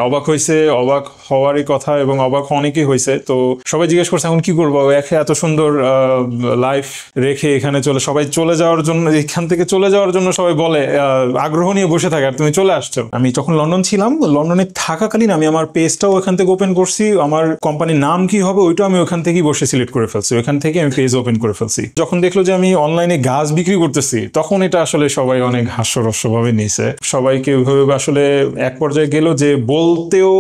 অবাক হয়েছে, অবাক হওয়ারই কথা এবং অবাক অনেকেই হয়েছে। তো সবাই জিজ্ঞেস করছে এখন কি করবো, এত সুন্দর লাইফ রেখে এখানে সবাই চলে যাওয়ার জন্য, এখান থেকে চলে যাওয়ার জন্য সবাই বলে আগ্রহ নিয়ে বসে থাকে, আর তুমি চলে আসছো। আমি যখন লন্ডন ছিলাম, লন্ডনে থাকাকালীন আমি আমার পেজটাও ওখান থেকে ওপেন করছি, আমার কোম্পানির নাম কি হবে ওইটাও আমি ওখান থেকেই বসে সিলেক্ট করে ফেলছি, ওখান থেকে আমি পেজ ওপেন করে ফেলছি। যখন দেখলো যে আমি অনলাইনে গাছ বিক্রি করতেছি, তখন এটা আসলে সবাই অনেক হাস্যরস্য ভাবে নিয়েছে। সবাইকে ওইভাবে আসলে এক পর্যায়ে গেল যে বলতেও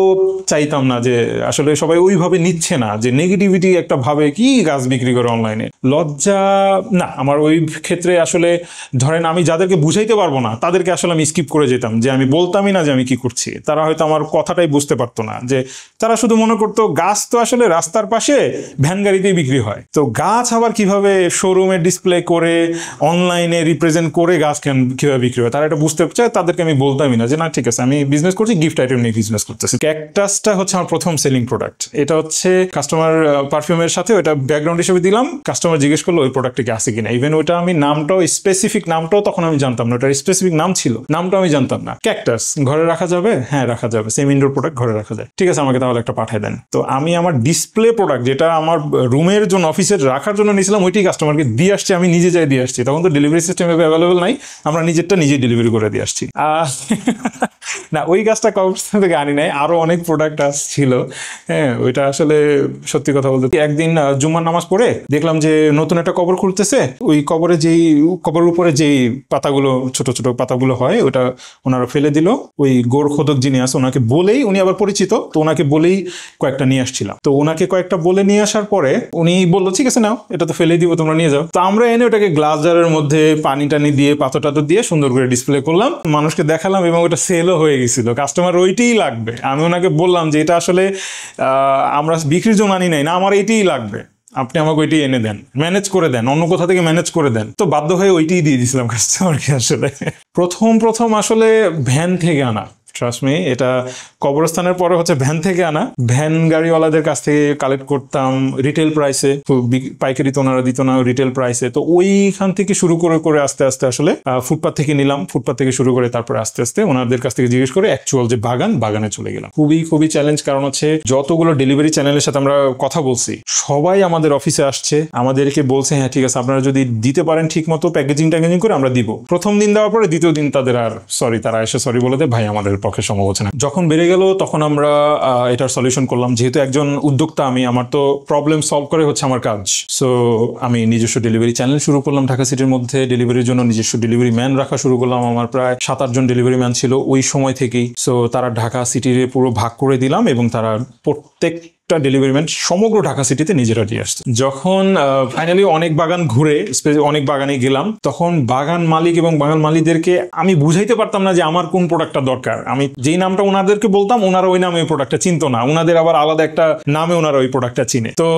চাইতাম না, যে আসলে সবাই ওইভাবে নিচ্ছে না, যে নেগেটিভিটি একটা ভাবে কি গাছ বিক্রি করে অনলাইনে, লজ্জা না আমার ওই ক্ষেত্রে। আসলে ধরেন আমি যাদেরকে বুঝাইতে পারবো না তাদেরকে আসলে আমি স্কিপ করে যেতাম, যে আমি বলতামই না যে আমি কি করছি। তারা হয়তো আমার কথাটাই বুঝতে পারতো না, যে তারা শুধু মনে করতো গাছ তো আসলে রাস্তার পাশে ভ্যান গাড়িতেই বিক্রি হয়, তো গাছ আবার কিভাবে শোরুমে ডিসপ্লে করে অনলাইনে রিপ্রেজেন্ট করে গাছ কিভাবে বিক্রি হয়, তারা এটা বুঝতে চায়। তাদেরকে আমি বলতামই না যে না ঠিক আছে আমি বিজনেস করছি, গিফট আইটেম নিয়ে বিজনেস করতেছি। ক্যাকটাসটা হচ্ছে আমার প্রথম সেলিং প্রোডাক্ট। এটা হচ্ছে কাস্টমার পারফিউমের সাথে ওটা ব্যাকগ্রাউন্ড হিসেবে দিলাম, কাস্টমার জিজ্ঞেস করলো ওই প্রোডাক্টটা কি আছে কিনা। ইভেন ওটা আমি নামটাও, স্পেসিফিক নামটাও তখন আমি জানতাম না, ওটার স্পেসিফিক নাম ছিল, নামটাও আমি জানতাম না। ক্যাকটাস ঘরে রাখা যাবে? হ্যাঁ রাখা যাবে, সেম ইনডোর প্রোডাক্ট ঘরে রাখা যায়, ঠিক আছে আমাকে তাহলে একটা পাঠিয়ে দেন। তো আমি আমার ডিসপ্লে প্রোডাক্ট যেটা আমার রুমের জন্য, অফিসের রাখার জন্য নিয়েছিলাম, ওইটাই কাস্টমারকে দিয়ে আসছি, আমি নিজে যাই দিয়ে আসছি। তখন তো ডেলিভারি সিস্টেম অ্যাভেলেবল নাই, আমরা নিজেরটা নিজেই ডেলিভারি করে দিয়ে আসছি। না ওই গাছটা কবরস্থান থেকে আনি নাই, আরো অনেক প্রোডাক্ট ছিল। হ্যাঁ ওইটা আসলে সত্যি কথা বলতে, একদিন জুম্মার নামাজ পড়ে দেখলাম যে নতুন একটা কবর খুলতেছে, ওই কবরের উপরে যেই পাতাগুলো, ছোট ছোট পাতাগুলো হয়, ওটা ওনারা ফেলে দিল। ওই গোরখোদক যিনি আছে ওনাকে বলেই, উনি আবার পরিচিত, তো ওনাকে বলেই কয়েকটা নিয়ে আসছিলাম। তো ওনাকে কয়েকটা বলে নিয়ে আসার পরে উনি বললো ঠিক আছে নাও, এটা তো ফেলে দিব, তোমরা নিয়ে যাও। তো আমরা এনে ওটাকে গ্লাস জারের মধ্যে পানি টানি দিয়ে, পাথর টাথর দিয়ে সুন্দর করে ডিসপ্লে করলাম, মানুষকে দেখালাম, এবং ওটা সেলও হয়ে গেছিল। কাস্টমার ওইটাই লাগবে, আমি ওনাকে বললাম যে এটা আসলে আমরা বিক্রির জন্য আনি নাই, না আমার এইটাই লাগবে, আপনি আমাকে ওইটাই এনে দেন, ম্যানেজ করে দেন, অন্য কোথা থেকে ম্যানেজ করে দেন। তো বাধ্য হয়ে ওইটাই দিয়ে দিয়েছিলাম কাস্টমারকে। আসলে প্রথম আসলে ভ্যান থেকে আনা, ট্রাস্ট মি, এটা কবরস্থানের পরে হচ্ছে ভ্যান থেকে আনা। ভ্যান গাড়িওয়ালাদের কাছ থেকে কালেক্ট করতাম রিটেল প্রাইসে, পাইকারি তো ওনারা দিত না, রিটেল প্রাইসে। তো ওইখান থেকে শুরু করে আস্তে আস্তে আসলে ফুটপাথ থেকে নিলাম, ফুটপাথ থেকে শুরু করে তারপরে আস্তে আস্তে ওনাদের কাছ থেকে জিজ্ঞেস করে অ্যাকচুয়াল যে বাগানে চলে গেলাম। খুবই চ্যালেঞ্জ, কারণ হচ্ছে যতগুলো ডেলিভারি চ্যানেলের সাথে আমরা কথা বলছি, সবাই আমাদের অফিসে আসছে, আমাদেরকে বলছে হ্যাঁ ঠিক আছে আপনারা যদি দিতে পারেন ঠিক মতো প্যাকেজিং করে আমরা দিব। প্রথম দিন দেওয়ার পরে দ্বিতীয় দিন তাদের আর তারা এসে সরি বলে দেয়, ভাই আমাদের পক্ষে সম্ভব হচ্ছে না। যখন বেড়ে গেল তখন আমরা এটার সলিউশন করলাম। যেহেতু একজন উদ্যোক্তা আমি, আমার তো প্রবলেম সলভ করে হচ্ছে আমার কাজ। সো আমি নিজস্ব ডেলিভারি চ্যানেল শুরু করলাম ঢাকা সিটির মধ্যে, ডেলিভারির জন্য নিজস্ব ডেলিভারি ম্যান রাখা শুরু করলাম। আমার প্রায় 7-8 জন ডেলিভারি ম্যান ছিল ওই সময় থেকেই। সো তারা ঢাকা সিটির পুরো ভাগ করে দিলাম, এবং তারা প্রত্যেকটা ডেলিভারি ম্যান সমগ্র ঢাকা সিটিতে নিজেরা দিয়ে আসছে। যখন ফাইনালি অনেক বাগান ঘুরে, অনেক বাগানে গেলাম, তখন বাগান মালিক এবং বাগান মালিকদেরকে আমি বুঝাইতে পারতাম না যে আমার কোন প্রোডাক্টটা দরকার। আমি যেই নামটা ওনাদেরকে বলতাম, ওনারা ওই নামে ওই প্রোডাক্টটা চিনতো না, ওনাদের আবার আলাদা একটা নামে ওনারা ওই প্রোডাক্টটা চিনে। তো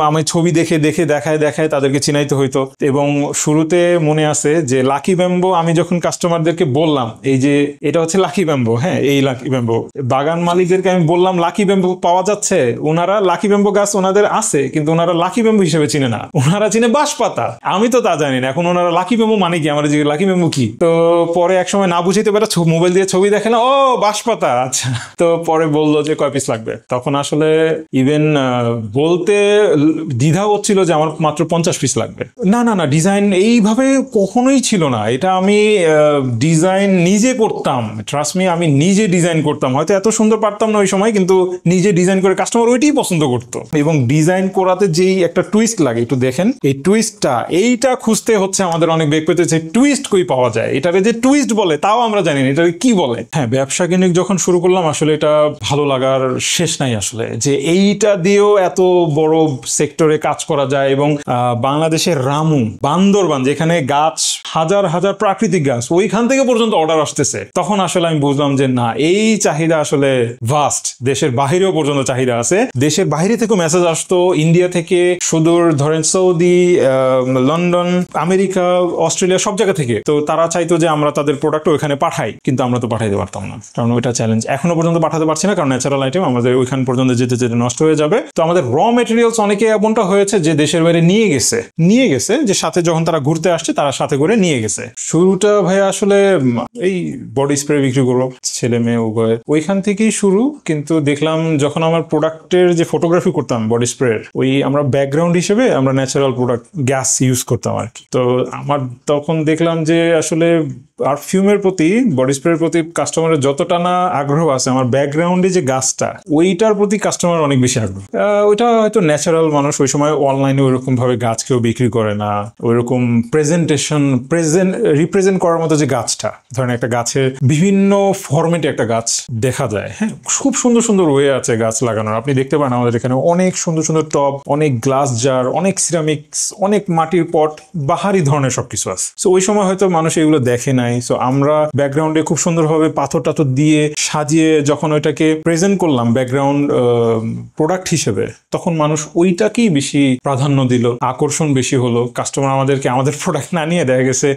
আমি ছবি দেখে দেখায় তাদেরকে চিনাইতে হইতো। এবং শুরুতে মনে আছে যে লাকি ব্যাম্বো, আমি যখন কাস্টমারদেরকে বললাম এই যে এটা হচ্ছে লাকি ব্যাম্বো, হ্যাঁ এই লাকি ব্যাম্বো, বাগান মালিকদেরকে আমি বললাম লাকি ব্যাম্বো পাওয়া যাচ্ছে, ওনারা লাকি ব্যাম্বো গাছ ওনাদের আছে, কিন্তু ওনারা লাকি ব্যাম্বো হিসেবে চিনে না, ওনারা চিনে বাঁশপাতা। আমি তো তা জানি না। এখন ওনারা লাকি ব্যাম্বো মানে কি, আমার যে লাকি ব্যাম্বো কি। তো পরে এক সময় না বুঝাইতে পারে মোবাইল দিয়ে ছবি দেখালাম, ও বাঁশপাতা, আচ্ছা। তো পরে বললো যে কয় পিস লাগবে। তখন আসলে ইভেন বলতে দ্বিধা হচ্ছিল যে আমার মাত্র 50 পিস লাগবে। না ডিজাইন এইভাবে কখনোই ছিল না। এটা আমি ডিজাইন নিজে করতাম, ট্রাস্ট মি, আমি নিজে ডিজাইন করতাম। হয়তো এত সুন্দর পারতাম না ওই সময়, কিন্তু নিজে ডিজাইন করে কাস্টমার ওইটাই পছন্দ করতো। এবং ডিজাইন করাতে যেই একটা টুইস্ট লাগে, একটু দেখেন এই টুইস্টটা, এইটা খুঁজতে হচ্ছে আমাদের অনেক বেগ পেতে, টুইস্ট কই পাওয়া যায়, এটারে যে টুইস্ট বলে তাও আমরা জানি না এটারে কি বলে। হ্যাঁ ব্যবসা কেন্দ্রিক যখন শুরু করলাম, আসলে এটা ভালো লাগার শেষ নাই আসলে, যে এইটা দিয়েও এত বড় সেক্টরে কাজ করা যায়। এবং বাংলাদেশের রামু, বান্দরবান, যেখানে গাছ হাজার প্রাকৃতিক গাছ, ওইখান থেকে পর্যন্ত অর্ডার আসতেছে, তখন আসলে আমি বুঝলাম যে না, এই চাহিদা আসলে ভাস্ট, দেশের বাহিরেও পর্যন্ত চাহিদা আছে। দেশের বাইরে থেকে মেসেজ আসতো, ইন্ডিয়া থেকে, সুদূর ধরেন সৌদি, লন্ডন, আমেরিকা, অস্ট্রেলিয়া, সব জায়গা থেকে। তো তারা চাইতো যে আমরা তাদের প্রোডাক্ট ওইখানে পাঠাই, কিন্তু আমরা তো পাঠাইতে পারতাম না, কারণ ওইটা চ্যালেঞ্জ। এখনো পর্যন্ত পাঠাতে পারছি না, কারণ ন্যাচারাল আইটেম আমাদের ওইখান পর্যন্ত যেতে যেতে নষ্ট হয়ে যাবে। তো আমাদের র মেটেরিয়ালস অনেকে এমনটা হয়েছে যে দেশের বাইরে নিয়ে গেছে যে সাথে যখন তারা ঘুরতে আসছে তারা সাথে করে নিয়ে গেছে। শুরুটা ভাই আসলে এই বডি স্প্রে বিক্রি করবো, ছেলে মেয়ে উভয়, ওইখান থেকেই শুরু। কিন্তু দেখলাম যখন আমার প্রোডাক্টের যে ফটোগ্রাফি করতাম বডি স্প্রের, ওই আমরা ব্যাকগ্রাউন্ড হিসেবে আমরা ন্যাচারাল প্রোডাক্ট গ্যাস ইউজ করতাম আর কি। তো আমার তখন দেখলাম যে আসলে পারফিউমের প্রতি, বডি স্প্রের প্রতি কাস্টমারের যতটা না আগ্রহ আছে, আমার ব্যাকগ্রাউন্ডে যে গাছটা, ওইটার প্রতি কাস্টমার অনেক বেশি আগ্রহ। ওইটা হয়তো ন্যাচারাল, মানুষ ওই সময় অনলাইনে ওইরকম ভাবে গাছ কেউ বিক্রি করে না, ওইরকম রিপ্রেজেন্ট করার মতো যে গাছটা, ধরেন একটা গাছের বিভিন্ন ফরম্যাটে একটা গাছ দেখা যায়। হ্যাঁ, খুব সুন্দর সুন্দর ওয়ে আছে গাছ লাগানোর। আপনি দেখতে পান আমাদের এখানে অনেক সুন্দর সুন্দর টব, অনেক গ্লাস জার, অনেক সিরামিক্স, অনেক মাটির পট, বাহারি ধরনের সবকিছু আছে। সো ওই সময় হয়তো মানুষ এগুলো দেখে নাই। সো আমরা ব্যাকগ্রাউন্ডে খুব সুন্দরভাবে পাথর টাথর দিয়ে সাজিয়ে যখন ওইটাকে প্রেজেন্ট করলাম ব্যাকগ্রাউন্ড প্রোডাক্ট হিসেবে, তখন মানুষ ওইটাকেই বেশি প্রাধান্য দিল, আকর্ষণ বেশি হলো। কাস্টমার আমাদেরকে আমাদের প্রোডাক্ট না নিয়ে দেখা গেছে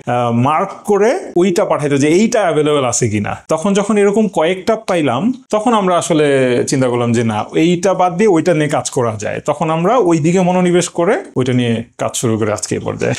মার্ক করে ওইটা পাঠাইতো যে এইটা অ্যাভেলেবেল আছে কিনা। তখন যখন এরকম কয়েকটা পাইলাম, তখন আমরা আসলে চিন্তা করলাম যে না, এইটা বাদ দিয়ে ওইটা নিয়ে কাজ করা যায়। তখন আমরা ওই দিকে মনোনিবেশ করে ওইটা নিয়ে কাজ শুরু করে আজকে এই পর্যায়ে।